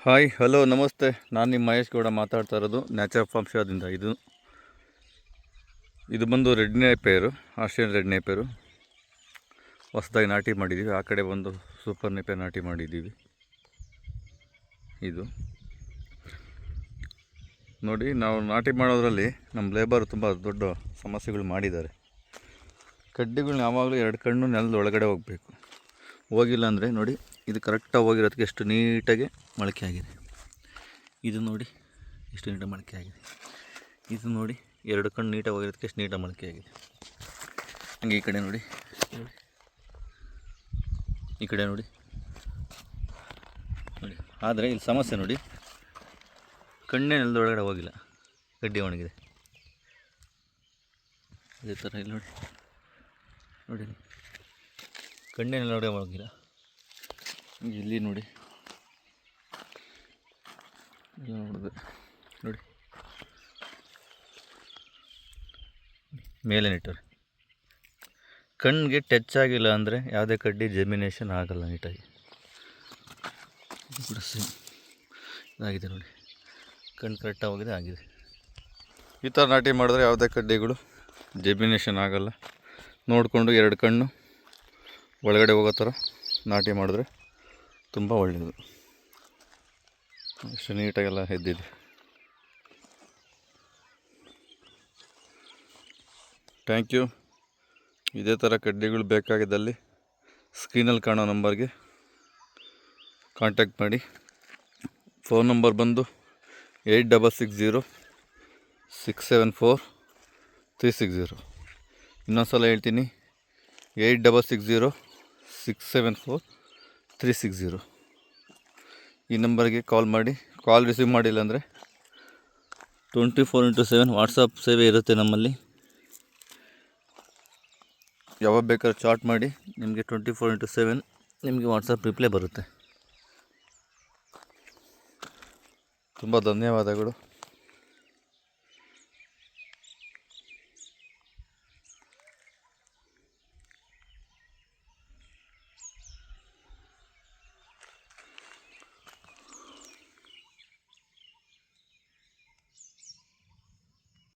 Hi hello ನಮಸ್ತೆ. ನಾನು ನಿಮ್ಮ ಮಹೇಶ್ ಗೌಡ ಮಾತಾಡ್ತಾ ಇರೋದು ನ್ಯಾಚರ್ ಫಾರ್ಮ್ ಶೋದಿಂದ. ಇದು ಬಂದು red Napier, Australian red Napier ಹೊಸದಾಗಿ ನಾಟಿ ಮಾಡಿದ್ದೀವಿ. ಆ ಕಡೆ ಬಂದು ಸೂಪರ್ ನೇಪಿಯರ್ ನಾಟಿ ಮಾಡಿದ್ದೀವಿ. ಇದು ನೋಡಿ, ನಾವು ನಾಟಿ ಮಾಡೋದ್ರಲ್ಲಿ ನಮ್ಮ ಲೇಬರ್ ತುಂಬ ದೊಡ್ಡ ಸಮಸ್ಯೆಗಳು ಮಾಡಿದ್ದಾರೆ. ಕಡ್ಡಿಗಳನ್ನ ಯಾವಾಗಲೂ 2 ಕಣ್ಣು ನೆಲದ ಒಳಗಡೆ ಹೋಗಬೇಕು. ಹೋಗಿಲ್ಲ ಅಂದರೆ ನೋಡಿ, ಇದು ಕರೆಕ್ಟಾಗಿ ಹೋಗಿರೋದಕ್ಕೆ ಎಷ್ಟು ನೀಟಾಗಿ ಮೊಳಕೆ ಆಗಿದೆ. ಇದು ನೋಡಿ ಎಷ್ಟು ನೀಟಾಗಿ ಮೊಳಕೆ ಆಗಿದೆ. ಇದು ನೋಡಿ 2 ಕಣ್ಣು ನೀಟಾಗಿ ಹೋಗಿರೋದಕ್ಕೆ ಎಷ್ಟು ನೀಟಾಗಿ ಮೊಳಕೆ ಆಗಿದೆ. ಹಂಗೆ ಈ ಕಡೆ ನೋಡಿ, ಈ ಕಡೆ ನೋಡಿ ನೋಡಿ. ಆದರೆ ಇಲ್ಲಿ ಸಮಸ್ಯೆ ನೋಡಿ, ಕಣ್ಣೇ ನೆಲದೊಳಗಡೆ ಹೋಗಿಲ್ಲ, ಕಡ್ಡಿ ಒಣಗಿದೆ. ಅದೇ ಥರ ಇಲ್ಲಿ ನೋಡಿ ನೋಡಿ, ಕಣ್ಣೇ ನೆಲದೊಳಗಡೆ ಹೋಗಿಲ್ಲ. ಇಲ್ಲಿ ನೋಡಿ ನೋಡಿದೆ ನೋಡಿ, ಮೇಲೆ ನೆಟ್ಟರೆ ಕಣ್ಣಿಗೆ ಟಚ್ ಆಗಿಲ್ಲ ಅಂದರೆ ಯಾವುದೇ ಕಡ್ಡಿ ಜೆಮಿನೇಷನ್ ಆಗಲ್ಲ ನೀಟಾಗಿ. ಕೂಡ ಸೇಮ್ ಇದಾಗಿದೆ ನೋಡಿ, ಕಣ್ಣು ಕರೆಕ್ಟಾಗಿ ಹೋಗಿದೆ, ಆಗಿದೆ. ಈ ಥರ ನಾಟಿ ಮಾಡಿದ್ರೆ ಯಾವುದೇ ಕಡ್ಡಿಗಳು ಜೆಮಿನೇಷನ್ ಆಗಲ್ಲ. ನೋಡಿಕೊಂಡು 2 ಕಣ್ಣು ಒಳಗಡೆ ಹೋಗೋ ಥರ ನಾಟಿ ಮಾಡಿದ್ರೆ ತುಂಬ ಒಳ್ಳೆಯದು. ಎಷ್ಟು ನೀಟಾಗೆಲ್ಲ ಎದ್ದಿದೆ. Thank you. ಇದೇ ಥರ ಕಡ್ಡಿಗಳು ಬೇಕಾಗಿದ್ದಲ್ಲಿ ಸ್ಕ್ರೀನಲ್ಲಿ ಕಾಣೋ ನಂಬರ್ಗೆ ಕಾಂಟ್ಯಾಕ್ಟ್ ಮಾಡಿ. ಫೋನ್ ನಂಬರ್ ಬಂದು 8660674360. ಇನ್ನೊಂದು ಸಲ ಹೇಳ್ತೀನಿ, 8660674360. ಈ ನಂಬರ್ಗೆ ಕಾಲ್ ಮಾಡಿ. ಕಾಲ್ ರಿಸೀವ್ ಮಾಡಿಲ್ಲ ಅಂದರೆ 24x7 ವಾಟ್ಸಪ್ ಸೇವೆ ಇರುತ್ತೆ ನಮ್ಮಲ್ಲಿ. ಯಾವಾಗ ಬೇಕಾದ್ರೂ ಚಾಟ್ ಮಾಡಿ, ನಿಮಗೆ 24x7 ನಿಮಗೆ ವಾಟ್ಸಪ್ ರಿಪ್ಲೈ ಬರುತ್ತೆ. ತುಂಬ ಧನ್ಯವಾದಗಳು.